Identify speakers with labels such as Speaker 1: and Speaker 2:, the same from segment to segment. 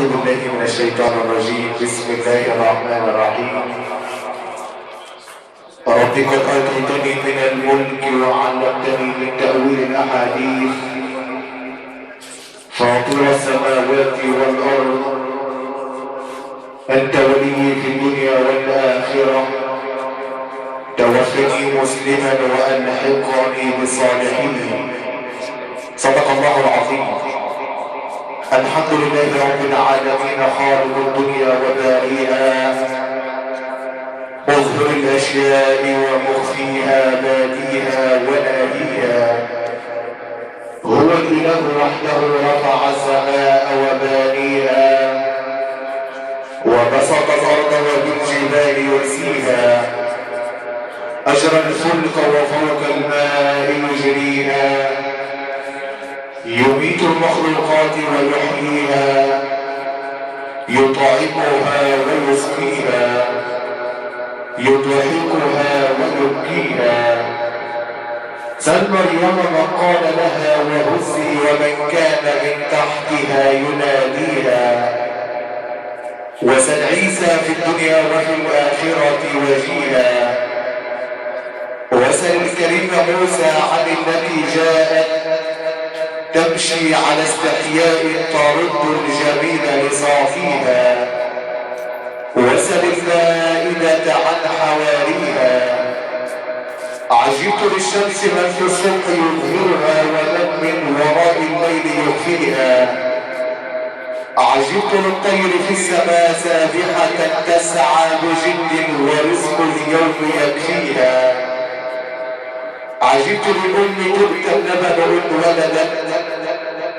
Speaker 1: بالله من الشيطان الرجيم. بسم الله الرحمن الرحيم. رب قد آتيتني من الملك وعلمتني من تأويل الأحاديث، فاطر السماوات والأرض، أنت ولي في الدنيا والآخرة، توفني مسلما وألحقني بالصالحين. صدق الله العظيم. الحمد لله رب العالمين، خالق الدنيا وبارئها، مظهر الأشياء ومخفيها، باديها وناهيها. هو الإله وحده رفع السماء وبانيها، وبسط الأرض وبالجبال يسيها، أجرى الفلك وفوق الماء يجريها، يميت المخلوقات ويحييها، يطعمها ويسقيها، يضحكها ويبكيها. سل مريم من قال لها وهزي ومن كان من تحتها يناديها، وسل عيسى في الدنيا وفي الآخرة وجيها، وسل الكريم موسى عن التي جاءت تمشي على استحياء ترد الجميل لصافيها، وسل المائدة عن حواريها. عجبت للشمس من في الصبح يظهرها ومن من وراء الليل يخفيها. عجبت للطير في السماء سابحة تسعى بجد ورزق اليوم يكفيها. عجبت للأم تؤتى اللبن إن ولدت،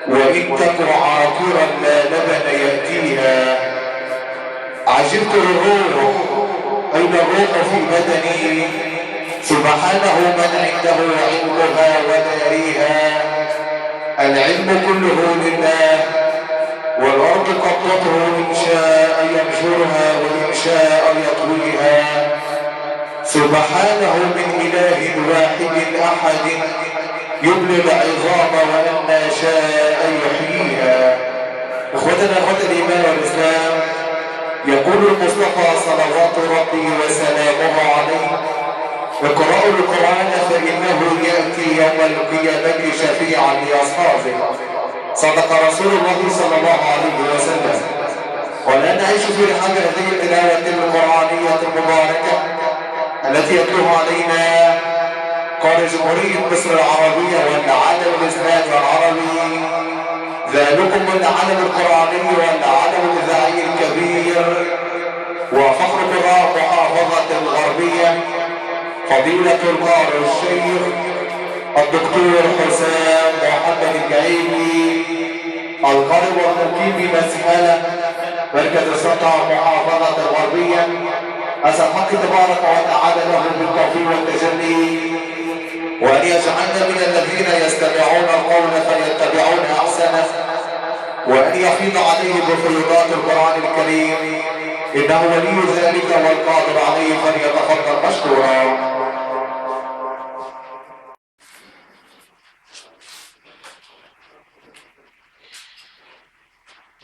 Speaker 1: وإن تك عاقرا لا لبن يأتيها. عجبت للروح، أين الروح في بدني؟ سبحانه من عنده علمها وداريها. العلم كله لله، والأرض قبضته إن شاء ينشرها وإن شاء يطويها. سبحانه من إله واحد أحد يبلي العظام وأن شاء يحييها. إخوتنا إخوة الإيمان والإسلام، يقول المصطفى صلوات ربي وسلامه عليه: اقرأوا القرآن فإنه يأتي يوم القيامة شفيعا لأصحابه. صدق رسول الله صلى الله عليه وسلم. ولا نعيش في حال هذه التلاوة القرآنية المباركة التي يتلوها علينا قال جمهورية مصر العربية والعالم الإسلامي العربي، ذلكم العالم القرآني والعالم الإذاعي الكبير وفخر قراء محافظة الغربية، فضيلة القارئ الشيخ الدكتور حسام محمد الجعيدي، القارئ والمقيم بمسهلة مركز السلطة محافظة الغربية. أسأل الحق تبارك وتعالى له بالتوفيق والتجلي، وأن يجعلنا من الذين يستمعون القول فيتبعون أحسنه، وأن يفيض عليه بفيضات القرآن الكريم، إنه ولي ذلك والقادر عليه، فليتفضل مشكورا.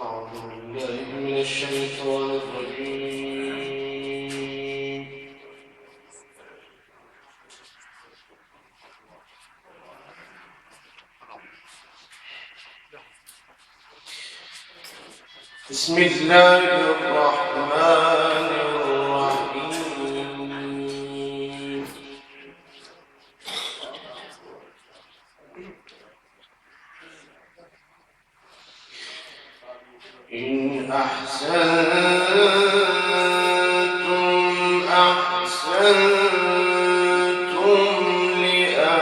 Speaker 2: أعوذ بالله من الشيطان الرجيم. بسم الله الرحمن الرحيم. إن أحسنتم أحسنتم لأنفسكم،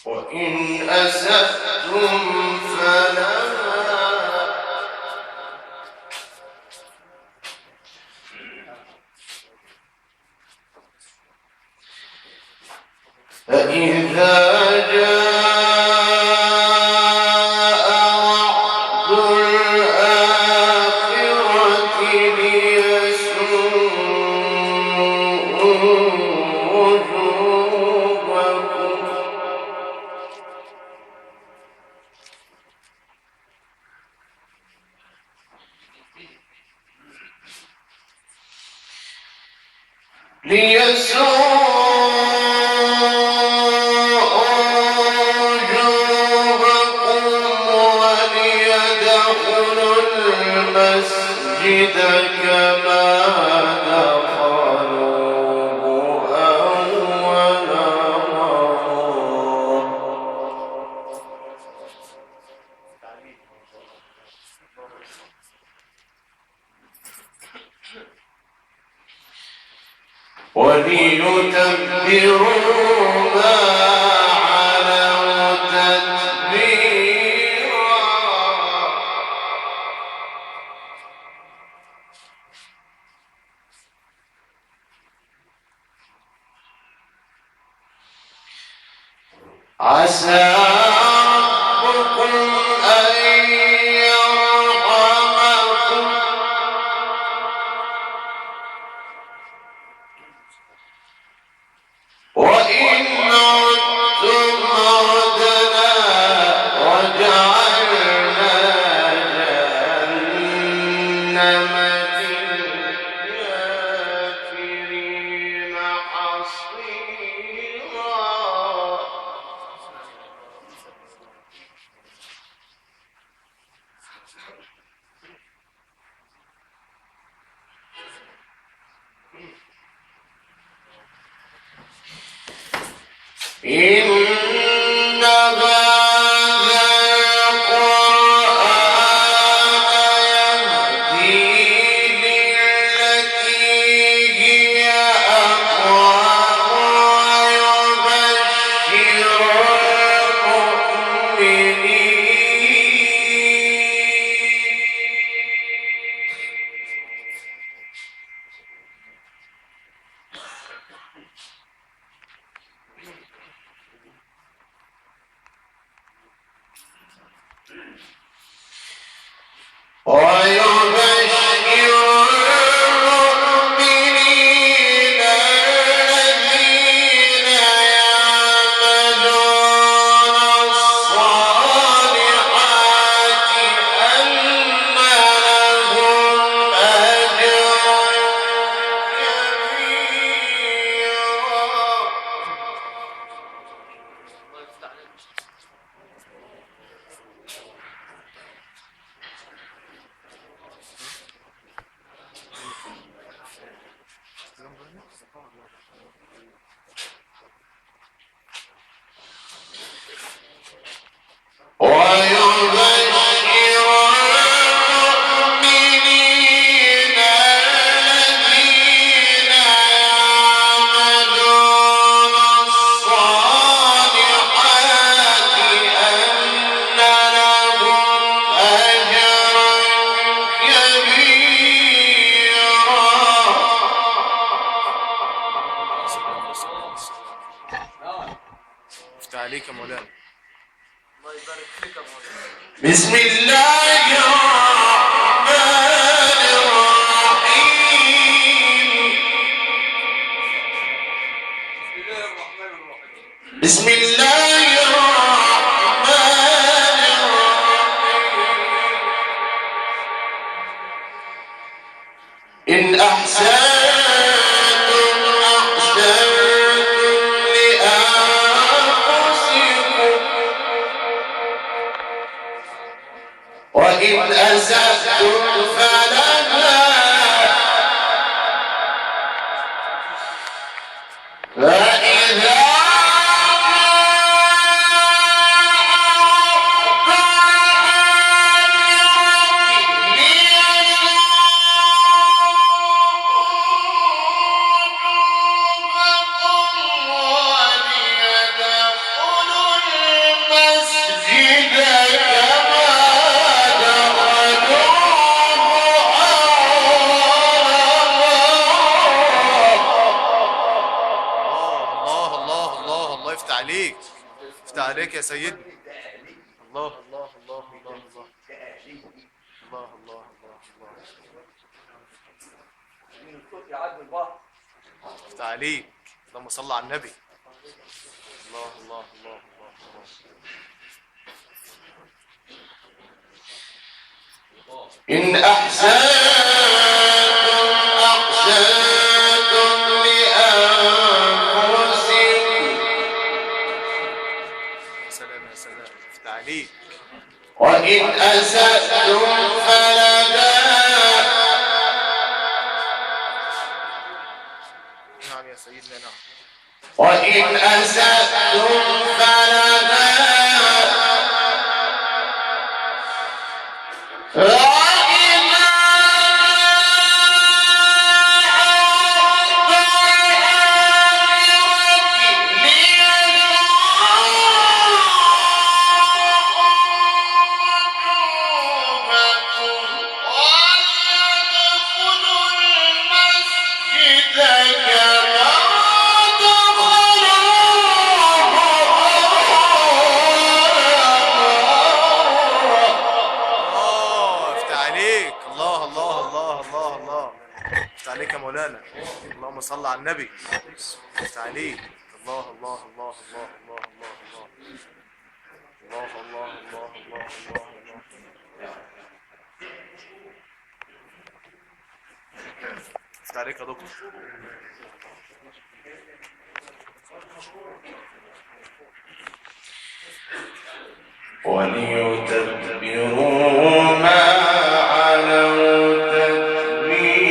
Speaker 2: وإن أسأتم فلها. فإذا جاء وعد الآخرة ليسوءوا وليتبروا ما علوا تتبيرا. عسى ربكم أن يرحمكم وإن عدتم عدنا وجعلنا جهنم للكافرين حصيرا. إن هذا القرآن يهدي للتي هي أقوم ويبشر المؤمنين الذين يعملون الصالحات أن لهم أجرا ويبشر المؤمنين الذين يعملون الصالحات أن لهم أجرا كبيرا.
Speaker 3: افتح عليك يا مولانا.
Speaker 2: بسم الله الرحمن الرحيم. بسم الله الرحمن الرحيم. إن أحسنتم أحسنتم لأنفسكم وإن أسأتم فلها فإذا
Speaker 3: افتح عليك يا سيدي. الله الله الله الله الله الله الله الله. افتح عليك. اللهم صل على النبي. الله الله الله الله الله.
Speaker 2: إن أحسنتم أحسنتم لأنفسكم أسأتم فلنا.
Speaker 3: نعم يا سيدنا نعم.
Speaker 2: وإن أسأتم فلنا
Speaker 3: عليك يا مولانا. اللهم صل على النبي. عليك. الله الله الله الله الله الله الله الله الله الله الله الله الله. عليك يا دكتور.
Speaker 2: وليتبروا ما علوا تتبيرا.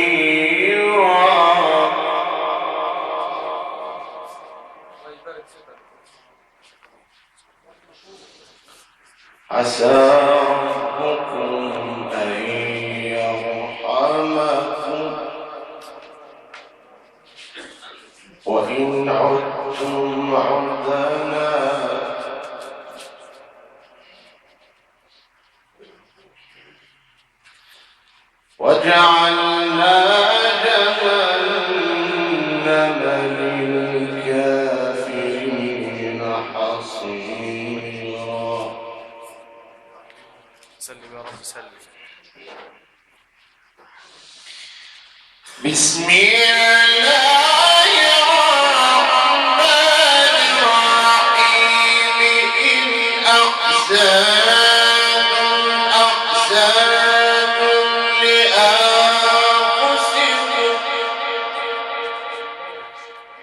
Speaker 2: عسى ربكم أن يرحمكم وإن عدتم عدنا وجعلنا جهنم للكافرين حصيرا.
Speaker 3: سلم يا رب سلم.
Speaker 2: بسم الله الرحمن الرحيم. إن أحسنتم أحسنتم لأنفسكم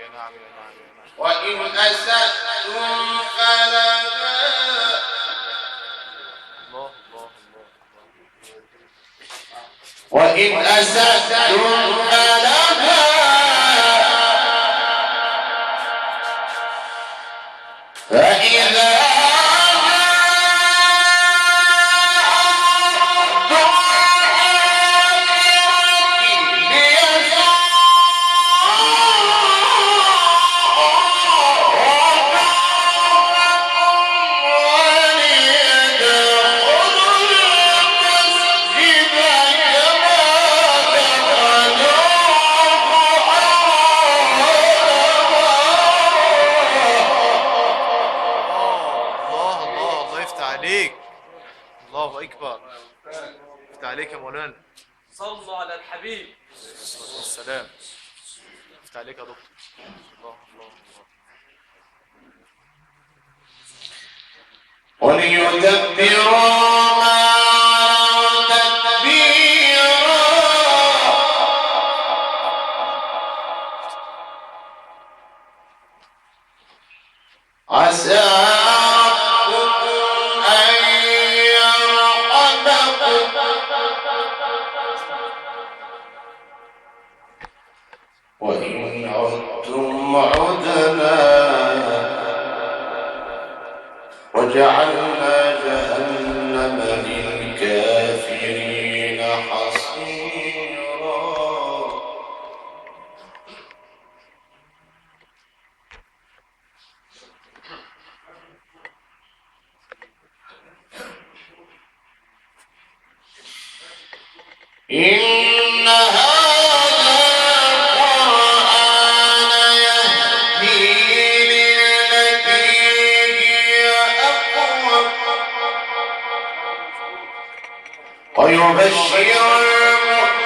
Speaker 3: يا نعم يا نعم يا نعم.
Speaker 2: وإن أسأتم فلها.
Speaker 3: الله الله الله الله.
Speaker 2: وإن أسأتم فلها فإذا
Speaker 3: الله أكبر. افتح عليك يا مولانا.
Speaker 4: صلوا على الحبيب.
Speaker 3: الصلاة والسلام. افتح عليك يا دكتور. الله الله الله.
Speaker 2: وليدبروا ما تدبيرا. عسى وإن عدتم عدنا وجعلنا جهنم للكافرين حصيرا. إن هذا القرآن يهدي للتي هي أقوم ويبشر المؤمنين.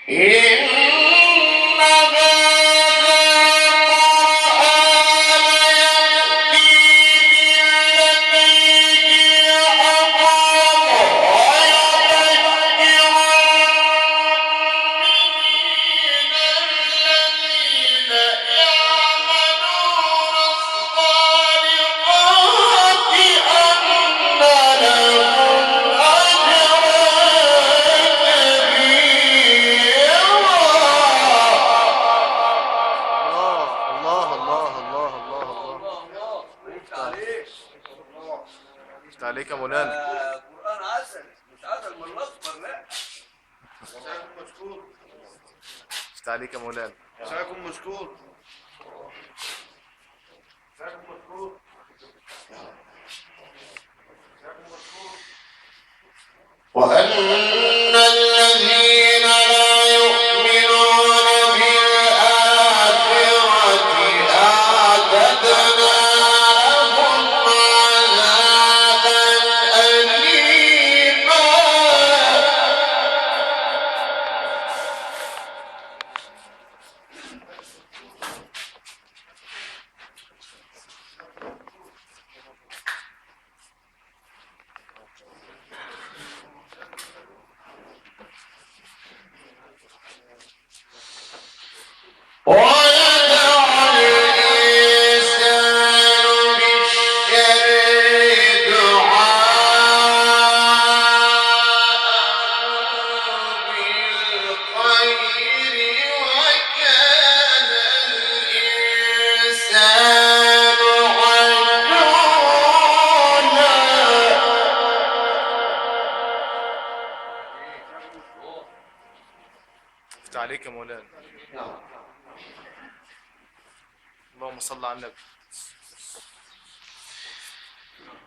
Speaker 2: إن هذا القرآن يهدي للتي هي أقوم ويبشر المؤمنين الذين يعملون الصالحات
Speaker 3: افتح عليك يا مولانا.
Speaker 2: قرآن عسل، مش عسل من الأصفر، لا.
Speaker 5: مساكم مشكور.
Speaker 3: افتح عليك يا مولانا.
Speaker 5: مساكم مشكور. مساكم مشكور.
Speaker 2: وأن الذين لا يؤمنون بالآخرة أعتدنا لهم عذابا أليما. ويدعو الإنسان بالشر دعاءه بالخير وكان الإنسان عجولا.
Speaker 3: افتح عليك يا مولانا. اللهم صل على النبي.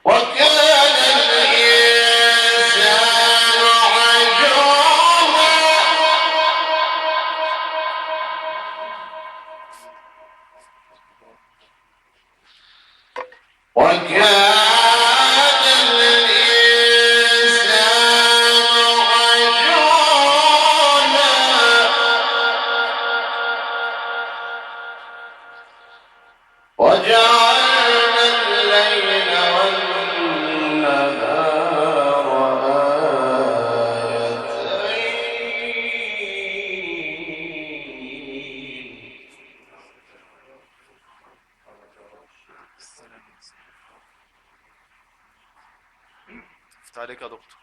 Speaker 2: وكان الإنسان عجولا. وكان الإنسان عجولا. وجعلنا الليل والنهار آيتين.
Speaker 3: افتح عليك يا دكتور.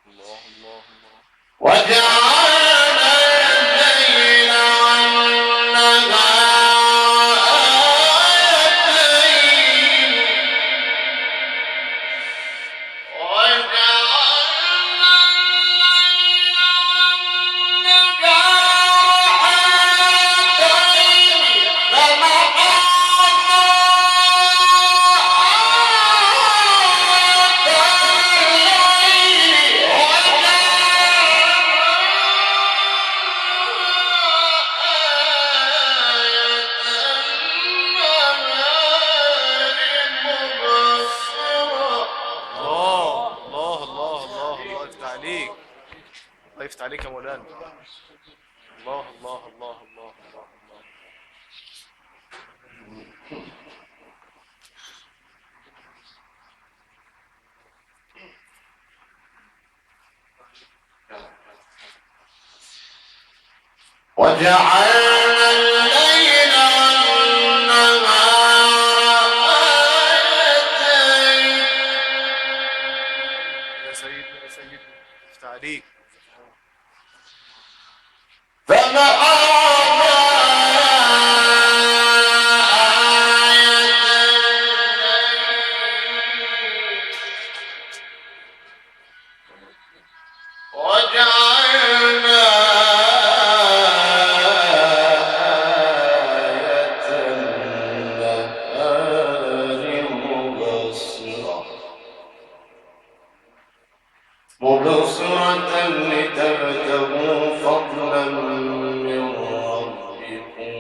Speaker 3: الله الله الله.
Speaker 2: وجعلنا الليل والنهار آيتين. وجعلنا الليل والنهار آيتين فمحونا
Speaker 3: الله الله الله الله الله. افتح عليك. الله يفتح عليك يا مولانا. الله الله الله الله الله الله.
Speaker 2: وجعلنا الليل والنهار آيتين
Speaker 3: يا سيدنا يا سيدنا. افتح عليك.
Speaker 2: فمحونا وجعلنا آية النهار مبصرة لتبتغوا فضلا من ربكم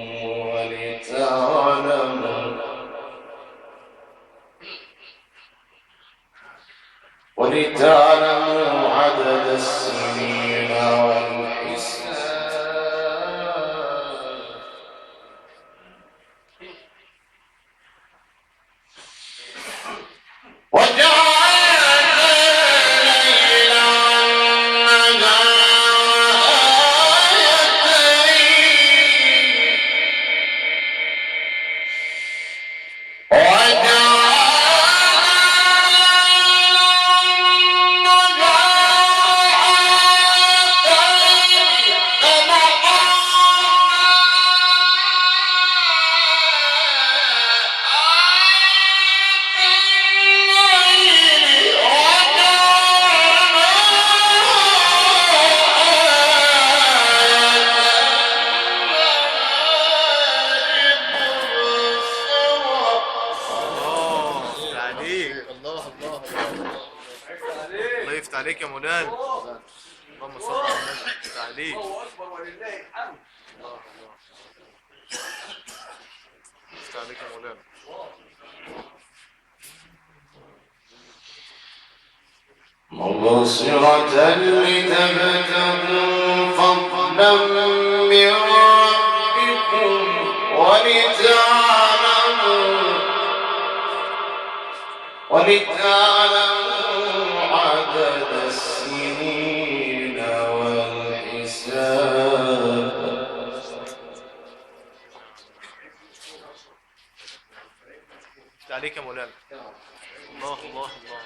Speaker 2: ولتعلموا عدد السنين والحساب. وجعلنا الليل والنهار آيتين وجعلنا
Speaker 3: عليك. الله الله الله الله. الله يفتح عليك يا مولانا. اللهم صل على النبي. يفتح عليك.
Speaker 5: الله اكبر ولله الحمد.
Speaker 3: الله الله. يفتح عليك يا مولانا.
Speaker 2: مبصرة لتبتغوا فضلا من ربكم ولتعلموا عدد السنين والحساب.
Speaker 3: يفتح عليك يا مولانا. الله الله الله.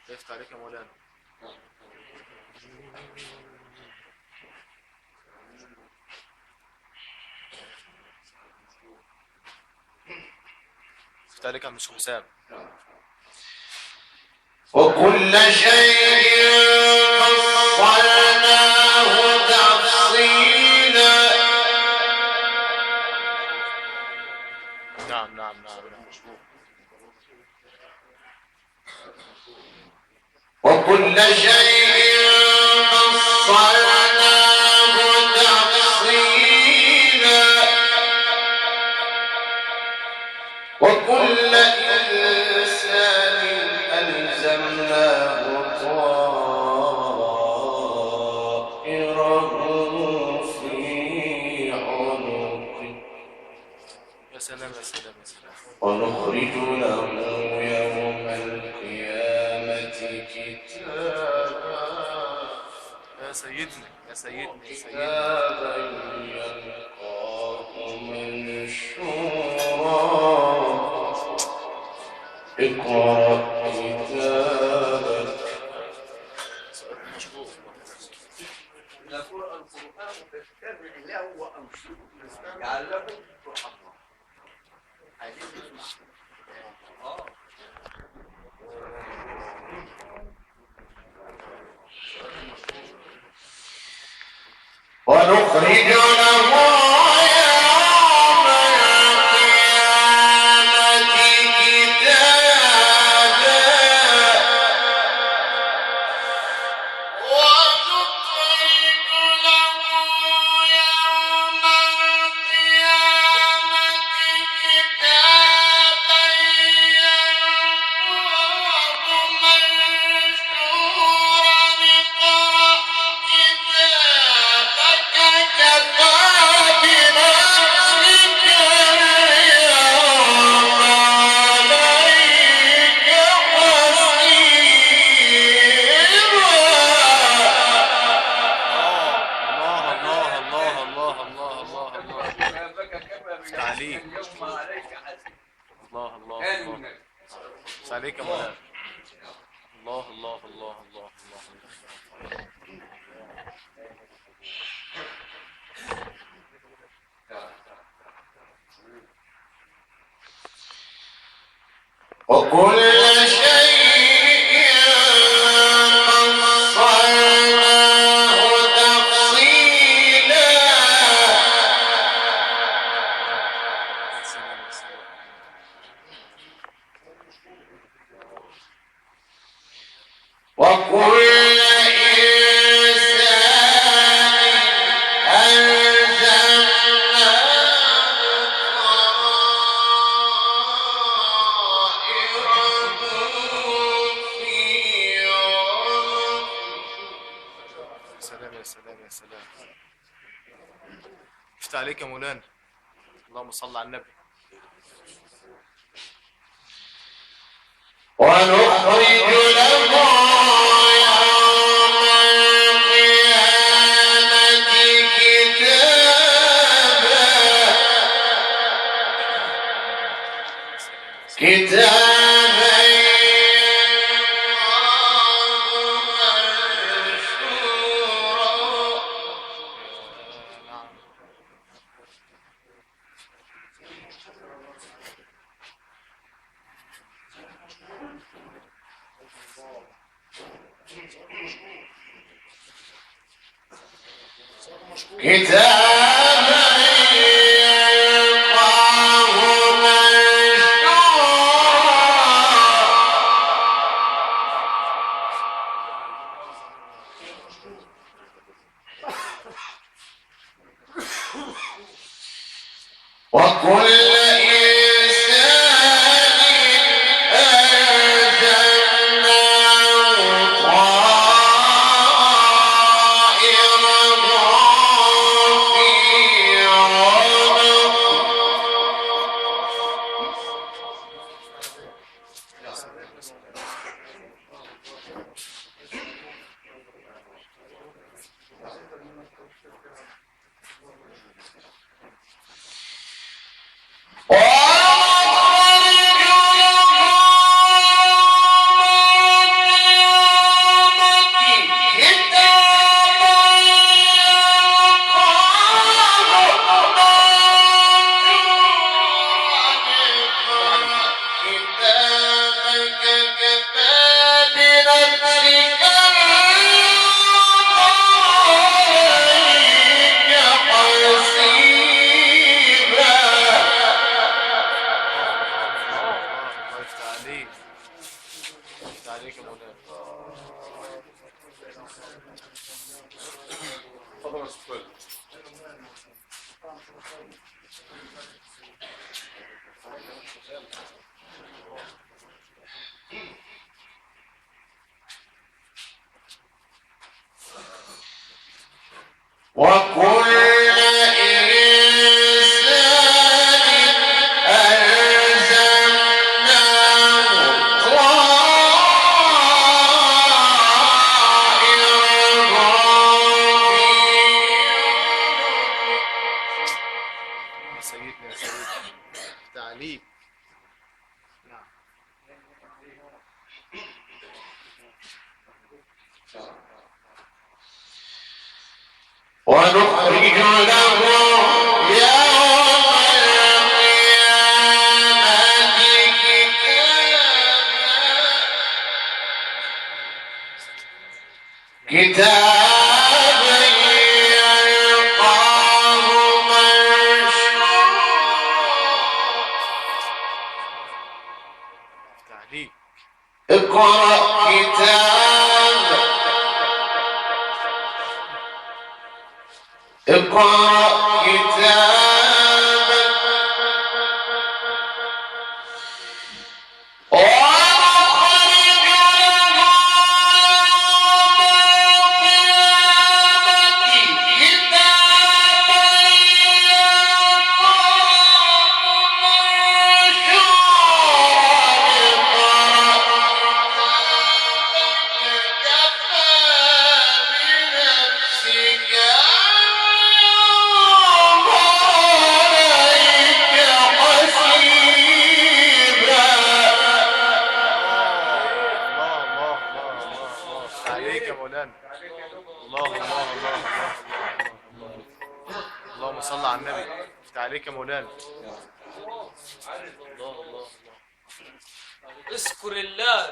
Speaker 3: يفتح عليك يا مولانا. يفتح عليك يا مش حسام.
Speaker 2: وكل شيء فصلناه تفصيلا.
Speaker 3: نعم نعم نعم نعم.
Speaker 2: وكل شيء فصلناه تفصيلا. وكل إنسان ألزمناه طائره في عنقه.
Speaker 3: يا سلام يا سلام يا سلام.
Speaker 2: ونخرج له يوم القيامة كتابا.
Speaker 3: يا سيدنا يا سيدنا يا سيدنا.
Speaker 2: كتابا يلقاه منشورا. اقرأ كتابك.
Speaker 5: القرآن فاتبع له وأنصر لعله ترحمه. عايزين نسمع.
Speaker 2: ونخرج له يوم القيامة كتابا. ونخرج له يوم القيامة كتابا يلقاه منشورا. اقرأ كتابك كفى بنفسك اليوم عليك
Speaker 3: الله الله الله الله الله الله الله.
Speaker 5: كتابك كفى
Speaker 3: تعليق.
Speaker 5: بنفسك اليوم عليك حسيب.
Speaker 3: الله الله
Speaker 5: قال
Speaker 3: الله.
Speaker 5: النبي.
Speaker 3: يفتح عليك يا مولانا. الله الله الله الله الله.
Speaker 2: وكل شيء فصلناه تفصيلا.
Speaker 3: يا سلام يا سلام.
Speaker 2: وكل إنسان ألزمناه
Speaker 3: يفتح عليك يا مولانا. اللهم صل على النبي.
Speaker 2: ونخرج له كتابا منشورا. كتابا يلقاه منشورا. وكل إنسان ألزمناه طائره في عنقه.
Speaker 3: الله يفتح عليك. يفتح عليك يا مولانا.
Speaker 6: تفضل يا سؤال.
Speaker 2: وكل إنسان ألزمناه طائره
Speaker 3: يا سيدنا يا سيدنا. يفتح عليك. نعم.
Speaker 2: ونخرج له يوم القيامة كتابا يلقاه منشورا.
Speaker 3: يفتح عليك.
Speaker 2: اقرأ كتابك. اقرأ كتابك. ونخرج له يوم القيامة كتابا
Speaker 3: اللهم صل على النبي. افتح عليك يا مولانا. الله الله الله.
Speaker 4: اذكر الله.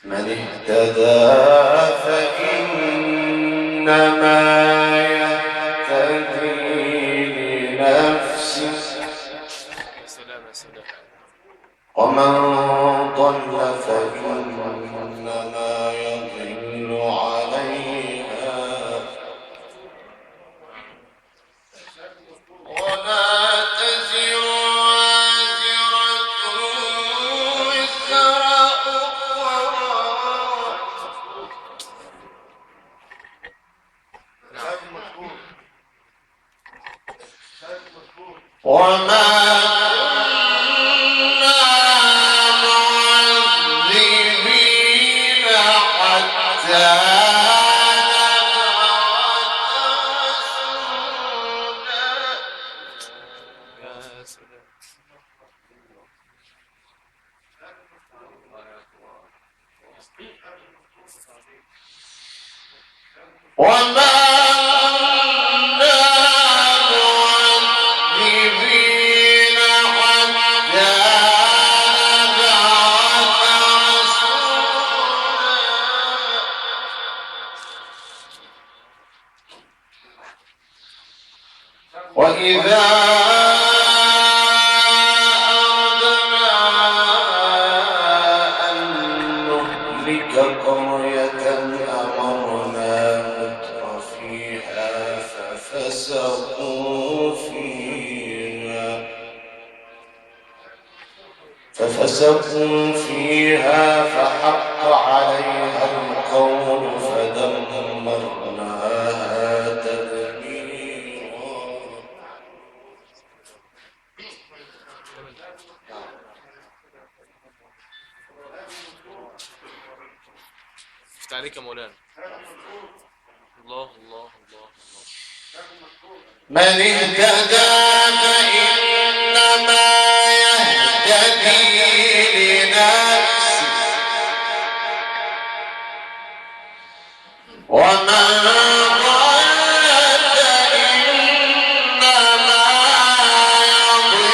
Speaker 2: من اهتدى فإنما يهتدي لنفسه
Speaker 3: يا سلام يا سلام.
Speaker 2: ومن ضل فإنما يضل عليها ولا تزر وازرة وزر أخرى وما كنا معذبين حتى
Speaker 3: يا سلام.
Speaker 2: وما كنا معذبين حتى نبعث رسولا وإذا أردنا أن نهلك قرية أمرنا متر فيها ففسقوا فيها فحق عليها القول فدمرناها تدميرا.
Speaker 3: شفت عليك يا مولانا. الله الله الله الله.
Speaker 2: من اهتدى فإنما يهتدي لنفسه ومن ضل فإنما يضل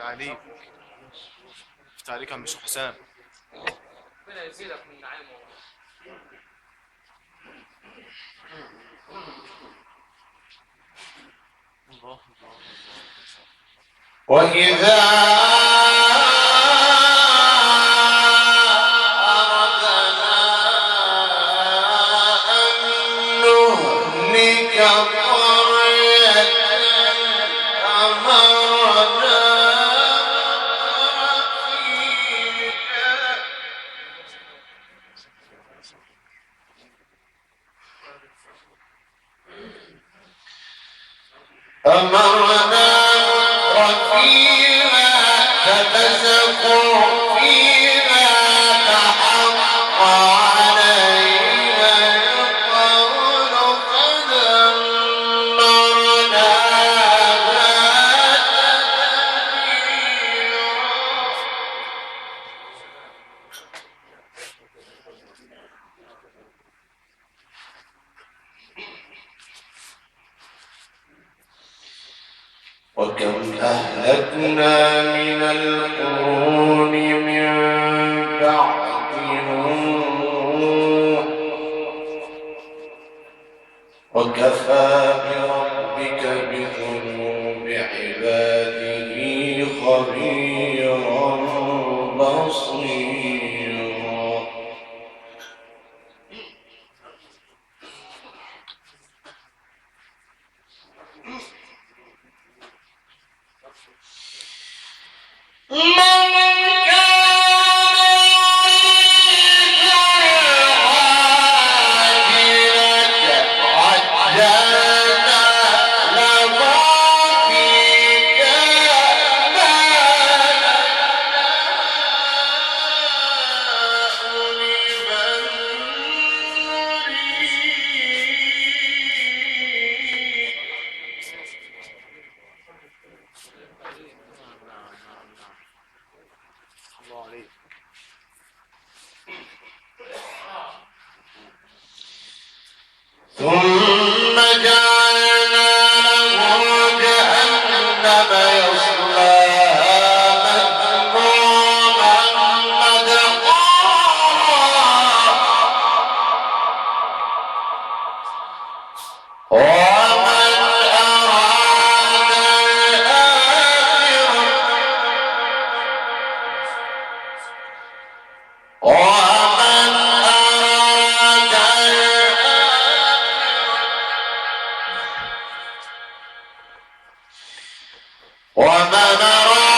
Speaker 2: عليك
Speaker 3: شفت عليك يا عم شيخ حسام.
Speaker 4: ربنا يزيدك من نعيمه.
Speaker 3: الله الله الله.
Speaker 2: وإذا أردنا أن نهلك قرية أمرنا مترفيها ففسقوا فيها فحق عليها القول فدمرناها تدميرا. وكم أهلكنا من القرون من بعد نوح وكفى بربك بذنوب عباده خبيرا بصيرا.
Speaker 3: الله عليك.
Speaker 2: ثم جعلنا له جهنم يصلاها مذموما مدحورا ومن أراد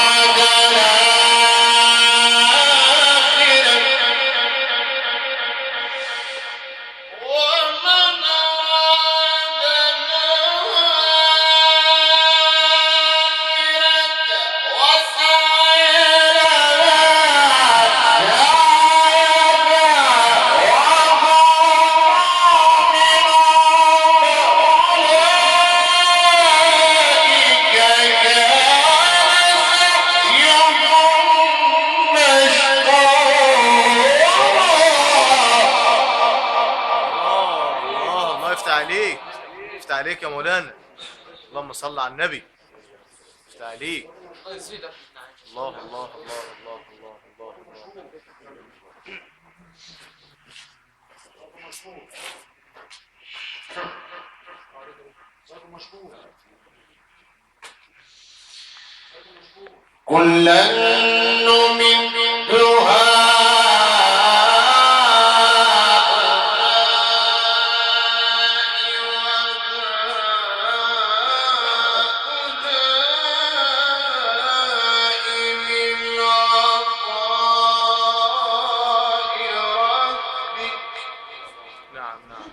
Speaker 3: يفتح عليك يا مولانا. اللهم صل على النبي. يفتح عليك.
Speaker 4: الله يزيدك من نعيم.
Speaker 3: الله الله الله الله الله الله الله.
Speaker 2: كلا نمد
Speaker 3: نعم نعم.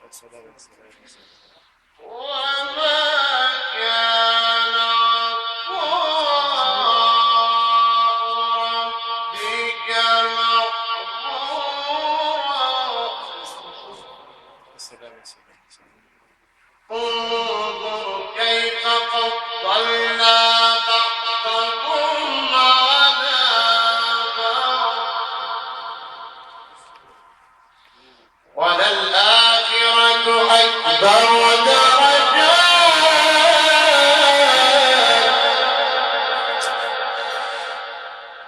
Speaker 3: يا سلام يا سلام يا سلام. يا سلام يا سلام يا سلام.
Speaker 2: انظر كيف فضلنا بعضهم على بعض وللآخرة أكبر درجات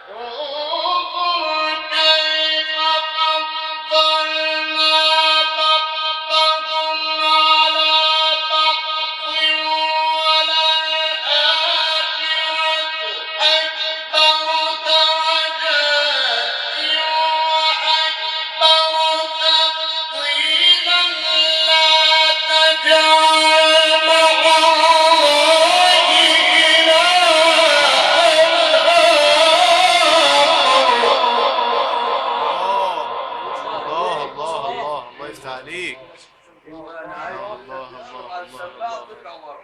Speaker 2: انظر كيف فضلنا بعضهم على بعض وللآخرة أكبر درجات وأكبر تفضيلا لا تجعل مع الله
Speaker 3: الله الله الله الله يفتح عليك.
Speaker 5: وانا عايز
Speaker 3: الله
Speaker 5: تصور
Speaker 3: الله
Speaker 5: على
Speaker 3: الله
Speaker 5: السماء
Speaker 3: الله.
Speaker 5: بكبر.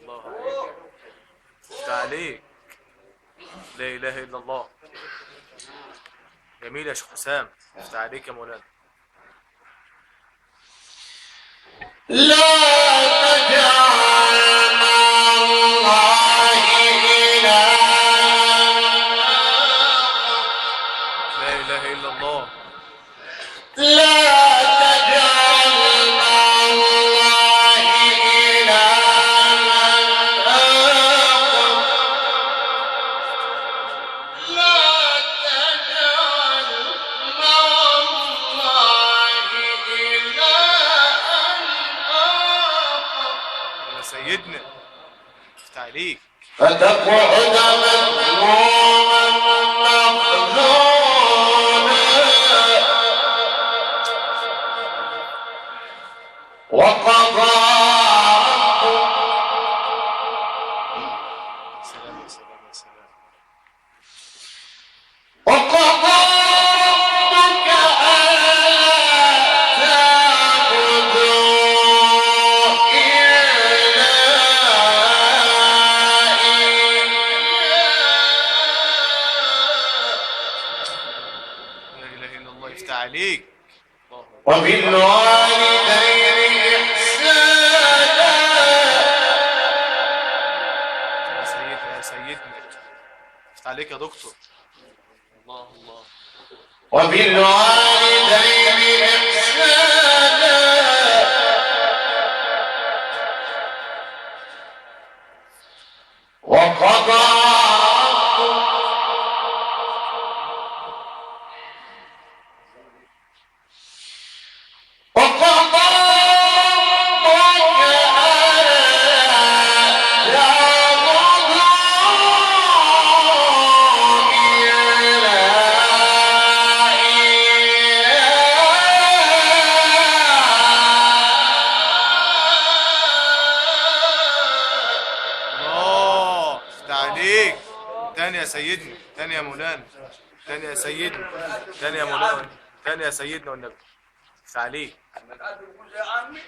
Speaker 3: الله عليك. يفتح عليك. لا اله الا الله. جميل يا شيخ حسام. يفتح عليك يا مولانا.
Speaker 2: لا تجعل مع الله إلها
Speaker 3: لا اله الا الله.
Speaker 2: لا تجعل مع الله إلها آخر لا تجعل مع الله إلها آخر
Speaker 3: يا سيدنا. يفتح عليك.
Speaker 2: فتقعد مذموما مخذولا وقضى ربك
Speaker 3: يا سلام يا سلام يا سلام.
Speaker 2: وقضى ربك ألا تعبدوا إلا إياه
Speaker 3: لا اله الا الله. يفتح عليك. الله
Speaker 2: وبالوالدين إحسانا
Speaker 3: يا سيدنا يا سيدنا. يفتح عليك يا دكتور. الله الله.
Speaker 2: وبالوالدين إحسانا وقضى ربك
Speaker 3: يا سيدنا، تاني يا مولانا، تاني يا سيدنا، تاني يا مولانا، تاني يا سيدنا والنبي. عليك.
Speaker 5: لما تقعد تقول يا عمي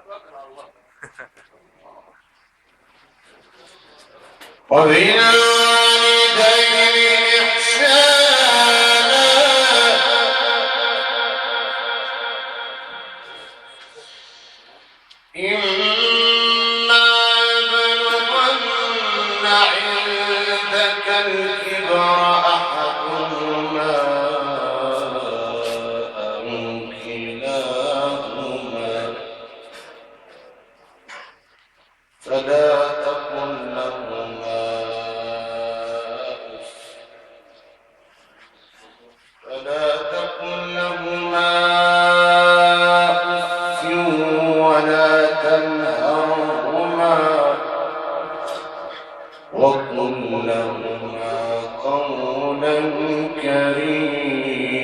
Speaker 5: توكل على الله.
Speaker 2: وبالوالدين إحسانا إما يبلغن عندك الكبر أحدهما أو كلاهما فلا تقل لهما أف ولا تنهرهما وقل لهما قولا كريما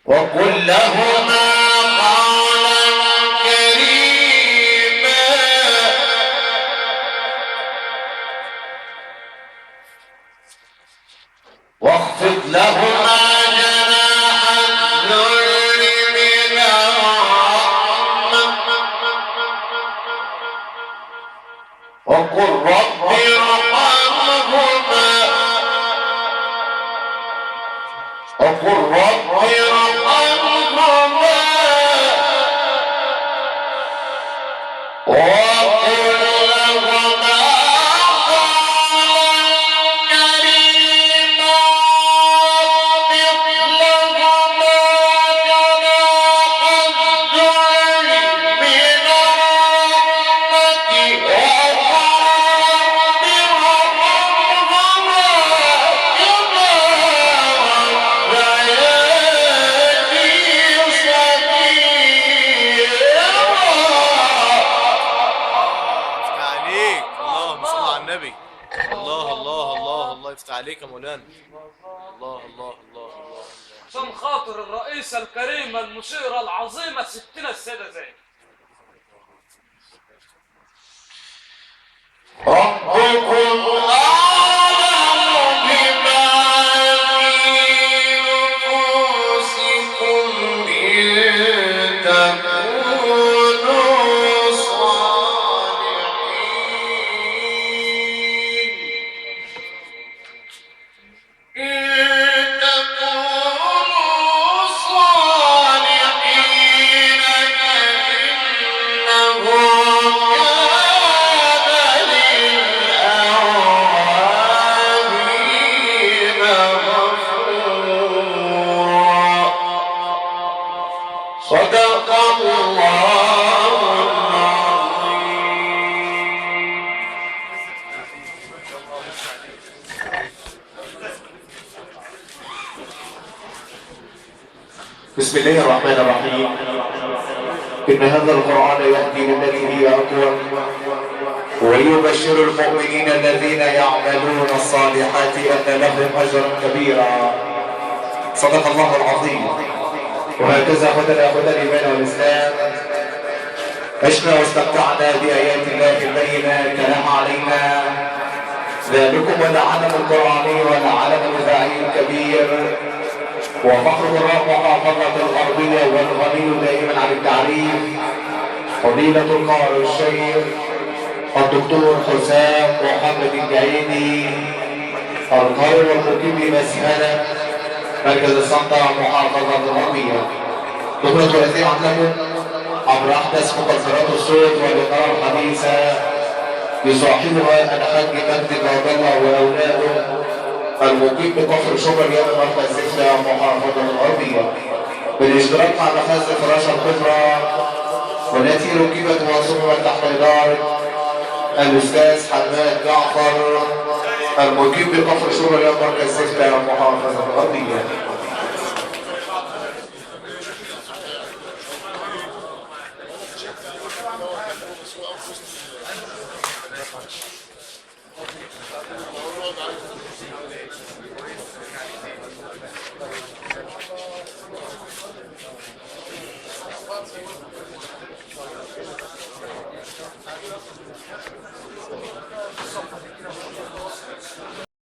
Speaker 2: وقل لهما قولا كريما واخفض لهما جناح الذل من الرحمة وقل رب ارحمهما وقل رب ارحمهما وقل لهما قولا كريما واخفض لهما جناح الذل من الرحمة وقل رب ارحمهما كما ربياني صغيرا.
Speaker 3: يفتح عليك. اللهم صل على النبي. الله الله الله الله يفتح عليك يا مولانا. الله الله الله الله.
Speaker 4: عشان خاطر الرئيسة الكريمة المشيرة العظيمة ستنا السيدة زينب.
Speaker 2: ربكم أعلم بما في نفوسكم إن تكونوا صالحين فإنه كان للأوابين غفورا. صدق الله العظيم.
Speaker 1: بسم الله الرحمن الرحيم. إن هذا القرآن يهدي للتي هي أقوم ويبشر المؤمنين الذين يعملون الصالحات أن لهم أجرا كبيرا. صدق الله العظيم. وهكذا أخذنا الإيمان والإسلام عشنا واستمتعنا بآيات الله البينة كلام علينا ذلكم العلم القرآني والعلم الإذاعي الكبير وفخر محافظة الغربية والغني دائما عن التعريف فضيلة القارئ الشيخ الدكتور حسام محمد الجعيدي القارئ والمقيم بمسهلة مركز السلطة محافظة الغربية. دكتور الذي عندكم عبر أحدث مقصرات الصوت والإقرار الحديثة يصاحبها الحاج مجدي العبدة وأولاده المقيم بكفر شبرا يوم مركز زفلة محافظة الغربية بالاشتراك مع مخازن فراشة الكبرى والتي ركبت وصممت تحت إدارة الأستاذ حماد جعفر المقيم بكفر شبرا يوم مركز زفلة محافظة الغربية.